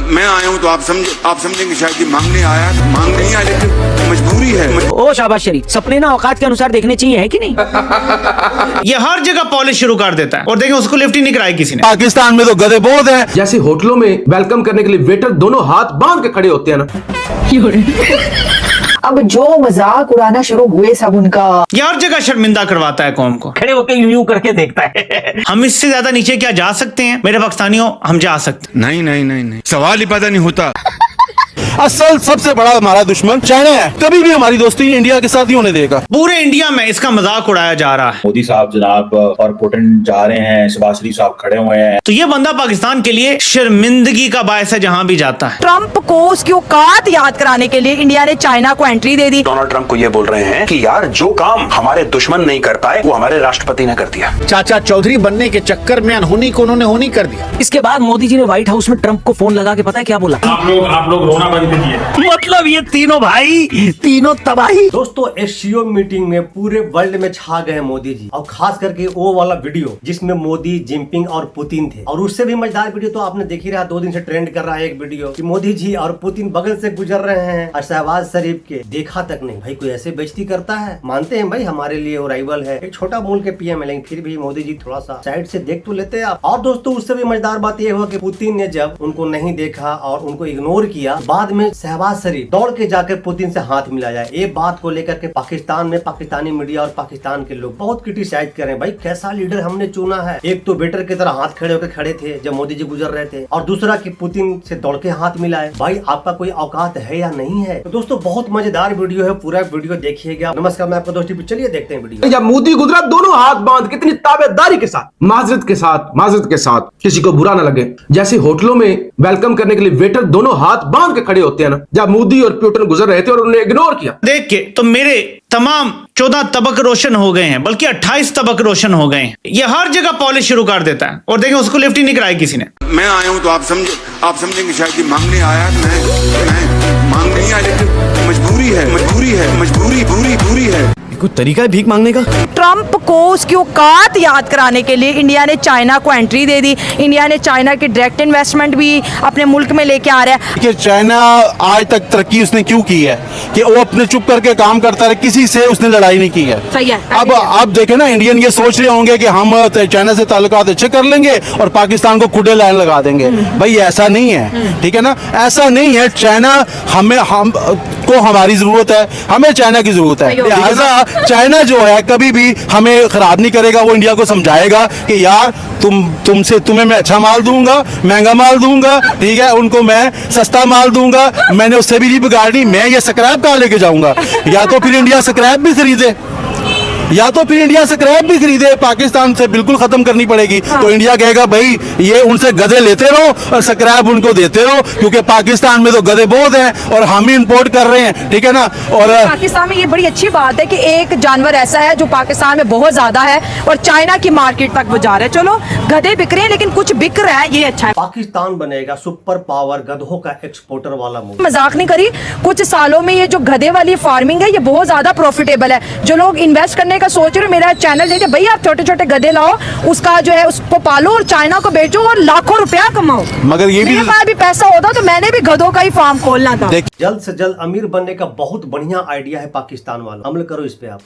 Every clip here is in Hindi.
मैं आया हूँ तो आप समझेंगे शायद कि मांगने आया, मांग नहीं आया, लेकिन मजबूरी है। ओ शाबाश शरीफ, सपने ना औकात के अनुसार देखने चाहिए, है कि नहीं? ये हर जगह पॉलिश शुरू कर देता है और देखें उसको लिफ्ट ही नहीं कराई किसी ने। पाकिस्तान में तो गधे बहुत हैं। जैसे होटलों में वेलकम करने के लिए वेटर दोनों हाथ बांध के खड़े होते हैं ना। अब जो मजाक उड़ाना शुरू हुए सब उनका, ये हर जगह शर्मिंदा करवाता है कौम को, खड़े होकर यूं करके देखता है। हम इससे ज्यादा नीचे क्या जा सकते हैं मेरे पाकिस्तानियों? हम जा सकते। नहीं नहीं नहीं नहीं, सवाल ही पैदा नहीं होता। असल सबसे बड़ा हमारा दुश्मन चाइना है। कभी भी हमारी दोस्ती इंडिया के साथ ही होने देगा। पूरे इंडिया में इसका मजाक उड़ाया जा रहा है। मोदी साहब जनाब और पुतिन जा रहे हैं, शहबाज शरीफ साहब खड़े हुए हैं। तो ये बंदा पाकिस्तान के लिए शर्मिंदगी का बायस है जहां भी जाता है। ट्रंप को उसकी औकात याद कराने के लिए इंडिया ने चाइना को एंट्री दे दी। डोनाल्ड ट्रंप को ये बोल रहे हैं कि यार जो काम हमारे दुश्मन नहीं कर पाए वो हमारे राष्ट्रपति ने कर दिया। चाचा चौधरी बनने के चक्कर में अनहोनी को उन्होंने होनी कर दिया। इसके बाद मोदी जी ने व्हाइट हाउस में ट्रंप को फोन लगा के पता है क्या बोला? आप लोग रोना बंद कीजिए। मतलब ये तीनों भाई, तीनों तबाही। दोस्तों एससीओ मीटिंग में पूरे वर्ल्ड में छा गए मोदी जी, और खास करके वो वाला वीडियो जिसमें मोदी, जिनपिंग और पुतिन थे। और उससे भी मजेदार वीडियो तो आपने देख ही रहा, 2 दिन से ट्रेंड कर रहा है एक वीडियो कि मोदी जी और पुतिन बगल से गुजर रहे हैं और शहबाज शरीफ के देखा तक नहीं। भाई कोई ऐसे बेइज्जती करता है? मानते हैं भाई हमारे लिए वो राइवल है, एक छोटा मुल्क के पीएम है, लेकिन फिर भी मोदी जी थोड़ा सा साइड से देख तो लेते हैं आप। और दोस्तों उससे भी मजेदार बात ये हुआ कि पुतिन ने जब उनको नहीं देखा और उनको इग्नोर किया, बाद में शहबाज शरीफ दौड़ के जाकर पुतिन से हाथ मिलाया। ये बात को लेकर के पाकिस्तान में पाकिस्तानी मीडिया और पाकिस्तान के लोग बहुत क्रिटिसाइज कर रहे हैं। भाई कैसा लीडर हमने चुना है? एक तो बेटर की तरह हाथ खड़े होकर खड़े थे जब मोदी जी गुजर रहे थे, और दूसरा कि पुतिन से दौड़ के हाथ मिलाए। भाई आपका कोई औकात है या नहीं है? तो दोस्तों बहुत मजेदार वीडियो है, पूरा वीडियो देखिएगा। नमस्कार, मैं आपका दोस्त टिप्पू, चलिए देखते हैं वीडियो। जब मोदी गुजरा दोनों हाथ बांध कितनी ताबेदारी के साथ, माजरत के साथ, किसी को बुरा ना लगे। जैसे होटलों में वेलकम करने के लिए वेटर दोनों हाथ बांध के खड़े होते हैं ना। जब मोदी और पुतिन गुजर रहे थे और उन्होंने इग्नोर किया, देख के तो मेरे तमाम 14 तबक रोशन हो गए हैं, बल्कि 28 तबक रोशन हो गए हैं। ये हर जगह पॉलिश शुरू कर देता है और देखें उसको लिफ्ट ही नहीं कराई किसी ने। मैं आया हूँ तो आप समझेंगे शायद कि मांगने आया, मैं मांग नहीं आया, लेकिन मजबूरी है। कोई तरीका है भीख मांगने का? ट्रंप को उसकी औकात याद कराने के लिए इंडिया ने चाइना को एंट्री दे दी। इंडिया ने चाइना की डायरेक्ट इन्वेस्टमेंट भी अपने मुल्क में लेके आ रहा है। कि चाइना आज तक तरक्की उसने क्यों की है कि वो अपने चुप करके काम करता है, किसी से उसने लड़ाई नहीं की है। सही है। अब देखे ना, इंडियन ये सोच रहे होंगे कि हम चाइना से ताल्लुकात अच्छे कर लेंगे और पाकिस्तान को खुदे लाइन लगा देंगे। भाई ऐसा नहीं है, ठीक है ना, ऐसा नहीं है। चाइना हम को हमारी जरूरत है, हमें चाइना की जरूरत है। लिहाजा चाइना जो है कभी भी हमें खराब नहीं करेगा। वो इंडिया को समझाएगा कि यार तुम्हें मैं अच्छा माल दूंगा, महंगा माल दूंगा, ठीक है, उनको मैं सस्ता माल दूंगा, मैंने उससे भी नहीं बिगाड़नी। मैं ये स्क्रैप कहाँ लेके जाऊंगा? या तो फिर इंडिया स्क्रैप भी खरीदे, पाकिस्तान से बिल्कुल खत्म करनी पड़ेगी। तो इंडिया कहेगा भाई ये उनसे गधे लेते रहो और स्क्रैप उनको देते रहो, क्योंकि पाकिस्तान में तो गधे बहुत हैं और हम ही इंपोर्ट कर रहे हैं, ठीक है ना। और पाकिस्तान में ये बड़ी अच्छी बात है कि एक जानवर ऐसा है जो पाकिस्तान में बहुत ज्यादा है और चाइना की मार्केट तक वो जा रहा है। चलो गधे बिक रहे हैं लेकिन कुछ बिक रहा है, ये अच्छा है। पाकिस्तान बनेगा सुपर पावर, गधों का एक्सपोर्टर वाला मुल्क। मजाक नहीं करी, कुछ सालों में ये जो गधे वाली फार्मिंग है ये बहुत ज्यादा प्रॉफिटेबल है। जो लोग इन्वेस्ट करने का सोच रहे हो, मेरा चैनल देखिए भाई, आप छोटे छोटे गधे लाओ, उसका जो है उसको पालो और चाइना को बेचो और लाखों रुपया कमाओ। मगर ये मेरे पास भी पैसा होता तो मैंने भी गधों का ही फार्म खोलना था। जल्द से जल्द अमीर बनने का बहुत बढ़िया आइडिया है पाकिस्तान वाला, अमल करो इस पे आप।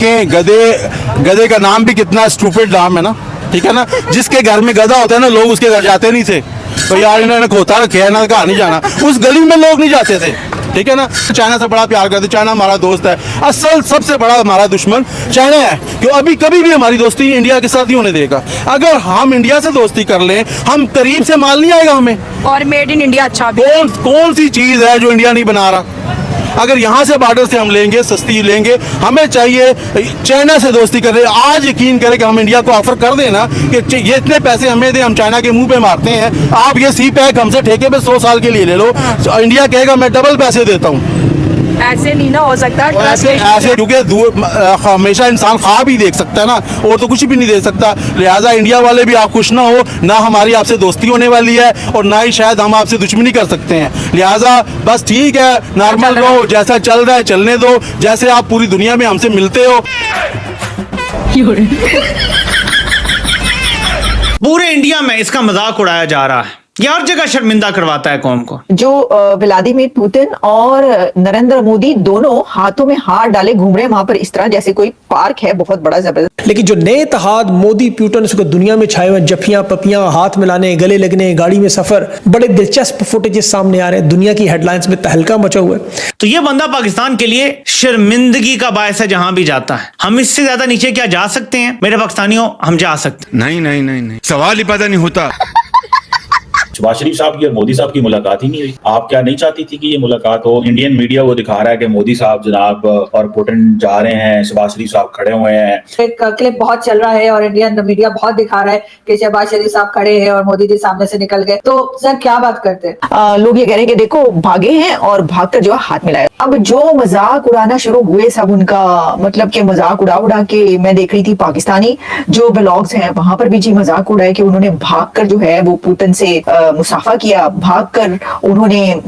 गधे का नाम भी कितना स्टूपिड नाम है ना, ठीक है ना। जिसके घर में गधा होता है ना, लोग उसके घर जाते नहीं थे। तो यार इन्होंने खोता रखे है ना, कहा नहीं जाना, उस गली में लोग नहीं जाते थे, ठीक है ना। चाइना से बड़ा प्यार करते, चाइना हमारा दोस्त है। असल सबसे बड़ा हमारा दुश्मन चाइना है, क्यों अभी कभी भी हमारी दोस्ती इंडिया के साथ ही होने देगा। अगर हम इंडिया से दोस्ती कर लें, हम करीब से माल नहीं आएगा हमें। और मेड इन इंडिया अच्छा भी। कौन सी चीज है जो इंडिया नहीं बना रहा? अगर यहाँ से बॉर्डर से हम लेंगे, सस्ती लेंगे, हमें चाहिए चाइना से दोस्ती कर रहे। आज यकीन करें कि हम इंडिया को ऑफर कर देना कि ये इतने पैसे हमें दे, हम चाइना के मुंह पे मारते हैं, आप ये सी पैक हमसे ठेके पे 100 साल के लिए ले लो। इंडिया कहेगा मैं डबल पैसे देता हूँ। ऐसे नहीं ना हो सकता। ऐसे क्योंकि हमेशा इंसान ख्वाब ही देख सकता है ना, और तो कुछ भी नहीं दे सकता। लिहाजा इंडिया वाले भी आप खुश ना हो, ना हमारी आपसे दोस्ती होने वाली है और ना ही शायद हम आपसे दुश्मनी कर सकते हैं। लिहाजा बस ठीक है, नॉर्मल रहो, जैसा चल रहा है चलने दो, जैसे आप पूरी दुनिया में हमसे मिलते हो। पूरे इंडिया में इसका मजाक उड़ाया जा रहा है। ये हर जगह शर्मिंदा करवाता है कौम को। जो व्लादिमीर पुतिन और नरेंद्र मोदी दोनों हाथों में हाथ डाले घूम रहे हैं वहां पर, इस तरह जैसे कोई पार्क है बहुत बड़ा जबरदस्त। लेकिन जो नए इत्तेहाद मोदी प्यूटन उसको दुनिया में छाए हुए जफियां पपियां हाथ मिलाने गले लगने गाड़ी में सफर, बड़े दिलचस्प फुटेजेस सामने आ रहे हैं, दुनिया की हेडलाइंस में तहलका मचा हुआ है। तो ये बंदा पाकिस्तान के लिए शर्मिंदगी का बायस है जहां भी जाता है। हम इससे ज्यादा नीचे क्या जा सकते हैं मेरे पाकिस्तानियों? हम जा सकते नहीं नहीं नहीं नहीं, सवाल ही पैदा नहीं होता। शहबाज शरीफ साहब की और मोदी साहब की मुलाकात ही नहीं हुई। आप क्या नहीं चाहती थी कि ये मुलाकात हो? इंडियन मीडिया वो दिखा रहा है कि मोदी साहब जनाब और पुतिन जा रहे हैं, शहबाज शरीफ साहब खड़े हुए हैं। एक क्लिप बहुत चल रहा है और इंडियन मीडिया बहुत दिखा रहा है कि शहबाज शरीफ साहब खड़े हैं और मोदी जी सामने से निकल गए। तो सर क्या बात करते हैं? लोग ये कह रहे हैं कि देखो भागे हैं और भागकर जो हाथ मिलाया। अब जो मजाक उड़ाना शुरू हुए सब उनका, मतलब कि मजाक उड़ा उड़ा के मैं देख रही थी पाकिस्तानी जो ब्लॉग्स हैं वहां पर भी जी मजाक उड़ाए कि उन्होंने भागकर जो है वो पुतिन से मुसाफा किया, भागकर उन्होंने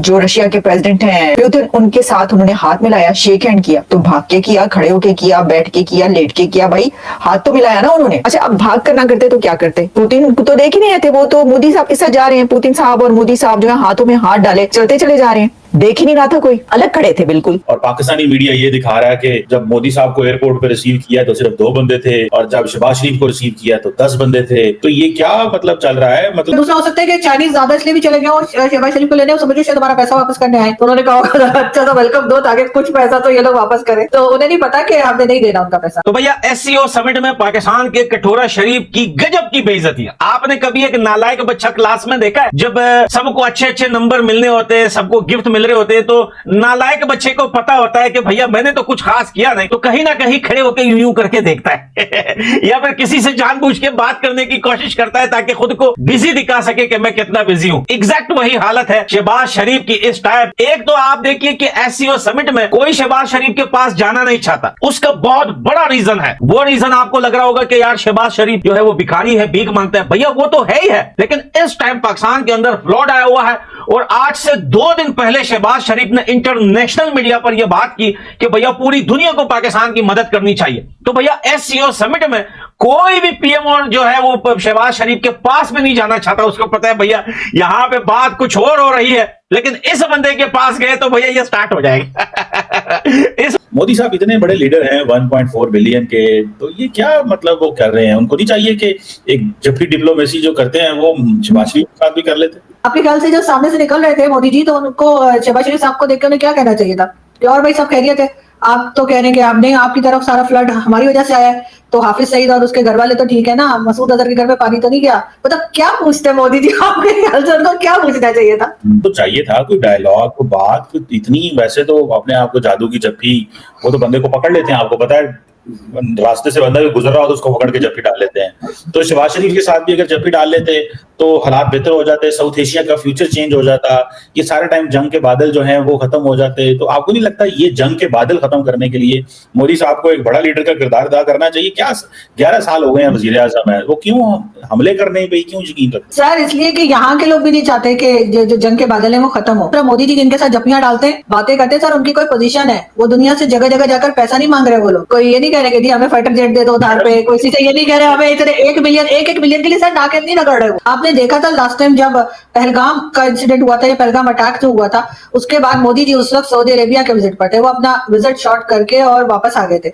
जो रशिया के प्रेसिडेंट हैं पुतिन उनके साथ उन्होंने हाथ मिलाया, शेक हैंड किया। तो भाग के किया, खड़े होके किया, बैठ के किया, लेट के किया, भाई हाथ तो मिलाया ना उन्होंने। अच्छा अब भाग कर ना करते तो क्या करते? पुतिन तो देख ही नहीं रहते, वो तो मोदी साहब के साथ जा रहे हैं। पुतिन साहब और मोदी साहब जो है हाथों में हाथ डाले चलते चले जा रहे हैं, देख ही नहीं रहा था कोई, अलग खड़े थे बिल्कुल। और पाकिस्तानी मीडिया ये दिखा रहा है कि जब मोदी साहब को एयरपोर्ट पे रिसीव किया तो सिर्फ 2 बंदे थे और जब शहबाज शरीफ को रिसीव किया तो 10 बंदे थे। तो ये क्या मतलब चल रहा है? मतलब दूसरा हो सकता है कि चाइनीज ज्यादा इसलिए भी चले गए और शहबाज शरीफ को लेने समझो शायद हमारा पैसा वापस करने आए, तो उन्होंने कहा अच्छा तो वेलकम दो ताकि कुछ पैसा तो ये लोग वापस करें। तो उन्हें नहीं पता कि हमने नहीं देना उनका पैसा। तो भैया SCO समिट में पाकिस्तान के कठोरा शरीफ की गजब की बेइज्जती है। आपने कभी एक नालायक बच्चा क्लास में देखा है? जब सबको अच्छे अच्छे नंबर मिलने होते हैं, सबको गिफ्ट मिल रहे होते हैं, तो नालायक बच्चे को पता होता है कि भैया मैंने तो कुछ खास किया नहीं, तो कहीं ना कहीं खड़े होकर यूं करके देखता है या फिर किसी से जानबूझ के बात करने की कोशिश करता है ताकि खुद को बिजी दिखा सके कि मैं कितना बिजी हूं। एग्जैक्ट वही हालत है शहबाज शरीफ की इस टाइप। एक तो आप देखिए कि SCO समिट में कोई शहबाज शरीफ के पास जाना नहीं चाहता, उसका बहुत बड़ा रीजन है। वो रीजन आपको लग रहा होगा कि यार शहबाज शरीफ जो है वो भिखारी है, भीख मांगता है। भैया वो तो है ही है, लेकिन इस टाइम पाकिस्तान के अंदर फ्लड आया हुआ है और आज से 2 दिन पहले शहबाज शरीफ ने इंटरनेशनल मीडिया पर यह बात की कि भैया पूरी दुनिया को पाकिस्तान की मदद करनी चाहिए। तो भैया SCO समिट में कोई भी PM और जो है वो शहबाज शरीफ के पास में नहीं जाना चाहता। उसको पता है भैया यहां पे बात कुछ और हो रही है, लेकिन इस बंदे के पास गए तो भैया ये स्टार्ट हो जाएगा। मोदी साहब इतने बड़े लीडर हैं 1.4 बिलियन के, तो ये क्या मतलब वो कर रहे हैं? उनको नहीं चाहिए कि एक जबकि डिप्लोमेसी जो करते हैं वो शहबाज शरीफ के साथ भी कर लेते? आपके ख्याल से जो सामने से निकल रहे थे मोदी जी, तो उनको शहबाज शरीफ साहब को देखकर उन्हें क्या कहना चाहिए था कि और भाई सब खैरियत है? आप तो कह रहे हैं कि आपने आपकी तरफ सारा फ्लड हमारी वजह से आया है, तो हाफिज सईद और उसके घर वाले तो ठीक है ना, मसूद अजहर के घर में पानी तो नहीं गया? मतलब क्या पूछते मोदी जी? आपके ख्याल से उनको क्या पूछना चाहिए था? तो चाहिए था कोई डायलॉग, कोई बात, कोई इतनी। वैसे तो अपने आप को जादू की जप्पी, वो तो बंदे को पकड़ लेते हैं, आपको पता है, रास्ते से बंदा भी गुजर रहा हो तो उसको पकड़ के जप्पी डाल लेते हैं। तो शहबाज शरीफ के साथ भी अगर जप्पी डाल लेते तो हालात बेहतर हो जाते, साउथ एशिया का फ्यूचर चेंज हो जाता, ये सारे टाइम जंग के बादल जो हैं वो खत्म हो जाते। तो आपको नहीं लगता ये जंग के बादल खत्म करने के लिए मोदी साहब को एक बड़ा लीडर का किरदार अदा करना चाहिए? क्या 11 साल हो गए हैं वजीर आजम है, वो क्यों हमले करने पे क्यों यकीन करते? सर इसलिए कि यहाँ के लोग भी नहीं चाहते कि जो जंग के बादल है वो खत्म हो। मोदी जी जिनके साथ जपियां डालते हैं, बातें करते हैं, सर उनकी कोई पोजीशन है, वो दुनिया से जगह जगह जाकर पैसा नहीं मांग रहे। वो लोग कोई ये नहीं कह रहे कि हमें फाइटर जेट दे दो उधार पे, कोई से ये नहीं कह रहे हमें इतने 1 बिलियन के लिए सर नाके नहीं रगड़ रहे। आपने देखा था लास्ट टाइम जब पहलगाम का इंसिडेंट हुआ था, पहलगाम अटैक जो हुआ था, उसके बाद मोदी जी उस वक्त सऊदी अरेबिया के विजिट पर थे, वो अपना विजिट शॉर्ट करके और वापस आ गए थे।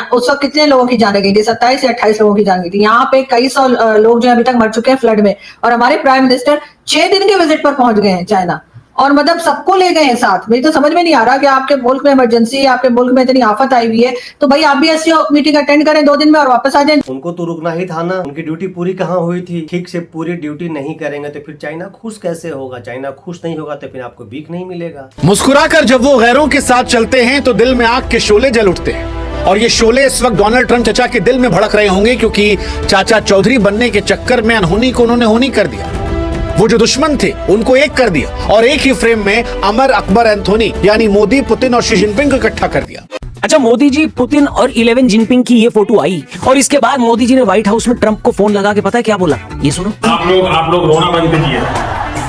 उस वक्त कितने लोगों की जान गई थी? 27 से 28 लोगों की जान गई थी। यहाँ पे कई 100 लोग जो अभी तक मर चुके हैं फ्लड में, और हमारे प्राइम मिनिस्टर 6 दिन के विजिट पर पहुंच गए हैं चाइना, और मतलब सबको ले गए हैं साथ। मुझे तो समझ में नहीं आ रहा कि आपके मुल्क में इमरजेंसी, आपके मुल्क में इतनी आफत आई हुई है, तो भाई आप भी SCO मीटिंग अटेंड करें 2 दिन में और वापस आ जाएं। उनको तो रुकना ही था ना, उनकी ड्यूटी पूरी कहाँ हुई थी? ठीक से पूरी ड्यूटी नहीं करेंगे तो फिर चाइना खुश कैसे होगा? चाइना खुश नहीं होगा तो फिर आपको भीख नहीं मिलेगा। मुस्कुराकर जब वो गैरों के साथ चलते हैं तो दिल में आग के शोले जल उठते हैं, और ये शोले इस वक्त डोनाल्ड ट्रंप चाचा के दिल में भड़क रहे होंगे, क्योंकि चाचा चौधरी बनने के चक्कर में अनहोनी को उन्होंने होनी कर दिया। वो जो दुश्मन थे उनको एक कर दिया, और एक ही फ्रेम में अमर अकबर एंथोनी यानी मोदी, पुतिन और शी जिनपिंग को इकट्ठा कर दिया। अच्छा, मोदी जी, पुतिन और 11 जिनपिंग की ये फोटो आई, और इसके बाद मोदी जी ने व्हाइट हाउस में ट्रंप को फोन लगा के पता है क्या बोला? ये सुनो। आप लोग रोना बंद कीजिए।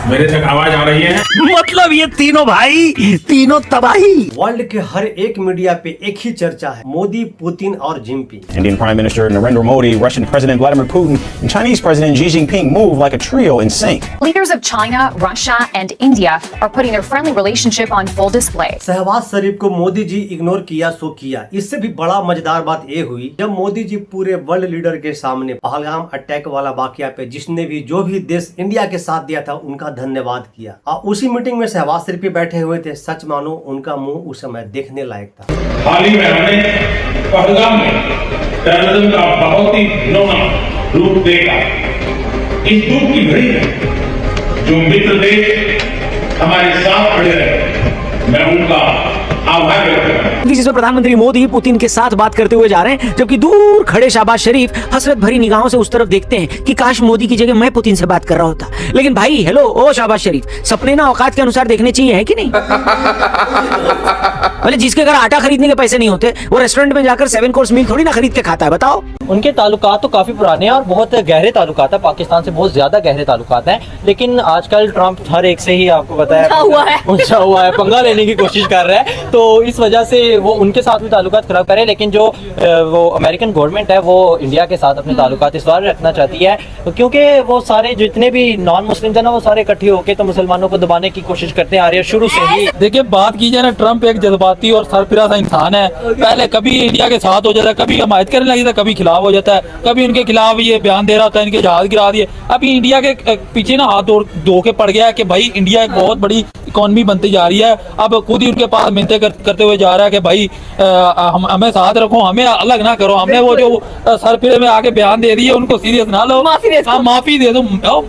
मेरे तक आवाज आ रही है? मतलब ये तीनों भाई, तीनों तबाही। वर्ल्ड के हर एक मीडिया पे एक ही चर्चा है, मोदी, पुतिन और Jinping. Indian Prime Minister Narendra Modi, Russian President Vladimir Putin, and Chinese President Xi Jinping move like a trio in sync. Leaders of China, Russia, and India are putting their friendly relationship on full display. Shahbaz Sharif को मोदी जी इग्नोर किया सो किया। इससे भी बड़ा मजेदार बात ये हुई जब मोदी जी पूरे वर्ल्ड लीडर के सामने पहलगाम अटैक वाला वाकया पे जिसने भी जो भी देश इंडिया के साथ दिया था उनका धन्यवाद किया। और उसी मीटिंग में शहबाज शरीफ भी बैठे हुए थे। सच मानो उनका मुंह उस समय देखने लायक था। हाल ही में हमने पहलगाम में टेररिज्म का बहुत ही घिनौना रूप देखा। इस दुख की घड़ी में जो मित्र देश हमारे साथ खड़े रहे, मैं उनका आभार व्यक्त करता हूं। जिसमें प्रधानमंत्री मोदी पुतिन के साथ बात करते हुए जा रहे हैं, जबकि दूर खड़े शहबाज शरीफ हसरत भरी निगाहों से उस तरफ देखते हैं कि काश मोदी की जगह मैं पुतिन से बात कर रहा होता। लेकिन भाई हेलो ओ शहबाज शरीफ, सपने ना औकात के अनुसार देखने चाहिए, है कि नहीं? बोले जिसके घर आटा खरीदने के पैसे नहीं होते वो रेस्टोरेंट में जाकर 7 कोर्स मील थोड़ी ना खरीद के खाता है, बताओ। उनके ताल्लुकात तो काफी पुराने हैं और बहुत गहरे ताल्लुकात है, पाकिस्तान से बहुत ज्यादा गहरे ताल्लुकात हैं। लेकिन आजकल ट्रंप हर एक से ही आपको पता है ऊंचा हुआ है, पंगा लेने की कोशिश कर रहा है, तो इस वजह से वो उनके साथ भी ताल्लुकात खराब करे। लेकिन जो वो अमेरिकन गवर्नमेंट है वो इंडिया के साथ अपने ताल्लुकात इस बार रखना चाहती है, क्योंकि वो सारे जितने भी नॉन मुस्लिम है ना वो सारे इकट्ठे होकर तो मुसलमानों को दबाने की कोशिश करते आ रहे हैं शुरू से ही। देखिए बात की जाए ना, ट्रंप एक जज्बाती और सरफिरा सा इंसान है। पहले कभी इंडिया के साथ हो जाता है, कभी हमायत करने लग जाता है, कभी खिलाफ हो जाता है, कभी उनके खिलाफ ये बयान दे रहा होता है, इनके जहाज गिरा दिए। अभी इंडिया के पीछे ना हाथ धो के पड़ गया है कि भाई इंडिया एक बहुत बड़ी इकोनॉमी बनती जा रही है। अब खुद ही उनके पास मिन्नतें करते हुए जा रहा है कि भाई हमें साथ रखो, हमें अलग ना करो। हमने वो जो सरफिरे में आके बयान दे दिए उनको सीरियस ना लो, माफी दे दो।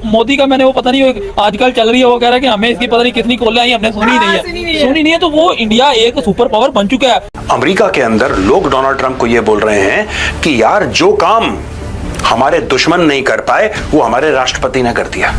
मोदी का मैंने वो पता नहीं आजकल चल रही है, वो कह रहा है कि हमें इसकी पता नहीं कितनी कॉलें आई, हमने सुनी नहीं है। तो वो इंडिया एक सुपर पावर बन चुका है। अमेरिका के अंदर लोग डोनाल्ड ट्रंप को यह बोल रहे हैं कि यार जो काम हमारे दुश्मन नहीं कर पाए वो हमारे राष्ट्रपति ने कर दिया।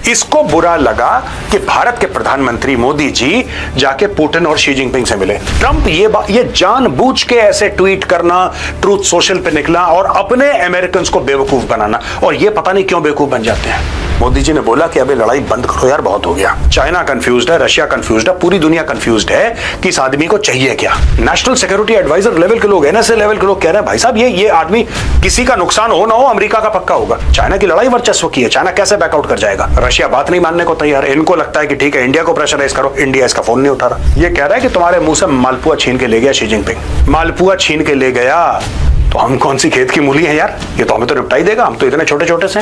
इसको बुरा लगा कि भारत के प्रधानमंत्री मोदी जी जाके पुतिन और शी जिनपिंग से मिले। ट्रंप ये जानबूझ के ऐसे ट्वीट करना, ट्रूथ सोशल पे निकला और अपने अमेरिकन को बेवकूफ बनाना, और ये पता नहीं क्यों बेवकूफ बन जाते हैं। मोदी जी ने बोला कि अबे लड़ाई बंद करो यार, बहुत हो गया। चाइना कंफ्यूज्ड है, रशिया कंफ्यूज्ड है, पूरी दुनिया कंफ्यूज्ड है कि इस आदमी को चाहिए क्या। नेशनल सिक्योरिटी एडवाइजर लेवल के लोग, NSA लेवल के लोग कह रहे हैं भाई साहब ये आदमी किसी का नुकसान हो ना हो अमेरिका का पक्का होगा। चाइना की लड़ाई वर्चस्व की है, चाइना कैसे बैकआउट कर जाएगा। रशिया बात नहीं मानने को तैयार है। इनको लगता है कि ठीक है इंडिया को प्रेशराइज करो, इंडिया इसका फोन नहीं उठा रहा। ये कह रहा है कि तुम्हारे मुंह से मालपुआ छीन के ले गया शी जिनपिंग, मालपुआ छीन के ले गया। तो हम कौन सी खेत की मूली है यार, ये तो हमें तो निपटा ही देगा, हम तो इतने छोटे छोटे से।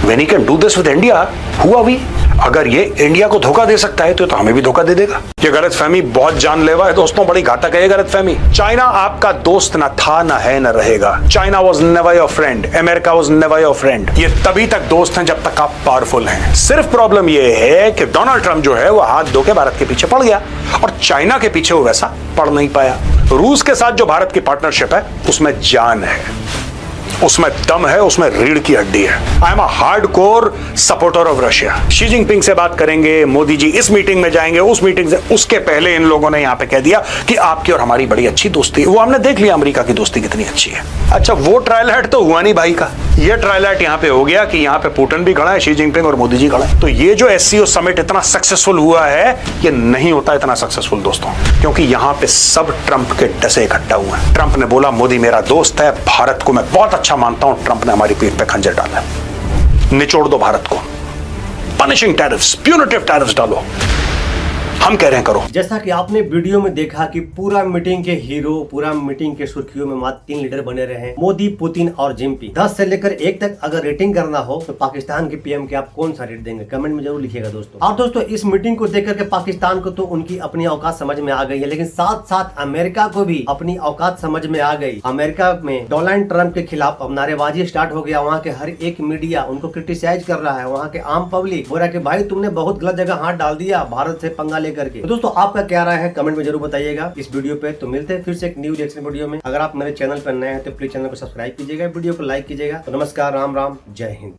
When he can do this with India, हुआ भी अगर ये इंडिया को धोखा दे सकता है तो हमें भी धोखा दे देगा। ये गलतफहमी बहुत जानलेवा है दोस्तों, बड़ी घातक है ये गलतफहमी। चाइना आपका दोस्त न था, न है, न रहेगा। China was never your friend, America was never your friend. ये तभी तक दोस्त हैं जब तक आप पावरफुल हैं। सिर्फ प्रॉब्लम ये है कि डोनाल्ड ट्रंप जो है वो हाथ धो के भारत के पीछे पड़ गया और चाइना के पीछे वो वैसा पड़ नहीं पाया। रूस के साथ जो भारत की पार्टनरशिप है उसमें जान है, उसमें दम है, उसमें रीढ़ की हड्डी है। I am a hardcore supporter of Russia. Xi Jinping से बात करेंगे, मोदी जी इस मीटिंग में जाएंगे, उस मीटिंग से उसके पहले इन लोगों ने यहाँ पे कह दिया कि आपकी और हमारी बड़ी अच्छी दोस्ती है। वो हमने देख लिया अमेरिका की दोस्ती कितनी अच्छी है। अच्छा वो ट्रायल हैट तो हुआ नहीं भाई का, ये ट्रायल हैट यहाँ पे हो गया कि यहाँ पे पुतिन भी खड़ा है, शी जिनपिंग और मोदी जी खड़ा है। तो ये जो SCO समिट इतना सक्सेसफुल हुआ है, ये नहीं होता इतना सक्सेसफुल दोस्तों, क्योंकि यहाँ पे सब ट्रंप के डसे इकट्ठा हुए हैं। ट्रंप ने बोला मोदी मेरा दोस्त है, भारत को मैं बहुत अच्छा मानता हूं। ट्रंप ने हमारी पीठ पे खंजर डाला, निचोड़ दो भारत को, पनिशिंग टैरिफ्स, प्यूनिटिव टैरिफ्स डालो, हम कह रहे हैं करो। जैसा कि आपने वीडियो में देखा कि पूरा मीटिंग के हीरो, पूरा मीटिंग के सुर्खियों में मात्र 3 लीडर बने रहे, मोदी, पुतिन और जिनपिंग। 10 से लेकर 1 तक अगर रेटिंग करना हो तो पाकिस्तान के PM के आप कौन सा रेट देंगे, कमेंट में जरूर लिखिएगा दोस्तों। और दोस्तों इस मीटिंग को देख करके पाकिस्तान को तो उनकी अपनी औकात समझ में आ गई है, लेकिन साथ साथ अमेरिका को भी अपनी औकात समझ में आ गई। अमेरिका में डोनाल्ड ट्रंप के खिलाफ अब नारेबाजी स्टार्ट हो गया। वहाँ के हर एक मीडिया उनको क्रिटिसाइज कर रहा है, वहाँ के आम पब्लिक बोल रहा है कि भाई तुमने बहुत गलत जगह हाथ डाल दिया भारत से पंगा लेकर के। तो दोस्तों आपका क्या राय है कमेंट में जरूर बताइएगा इस वीडियो पे। तो मिलते हैं फिर से एक न्यू रिएक्शन वीडियो में। अगर आप मेरे चैनल पर नए हैं तो प्लीज चैनल को सब्सक्राइब कीजिएगा, वीडियो को लाइक कीजिएगा। तो नमस्कार, राम राम, जय हिंद।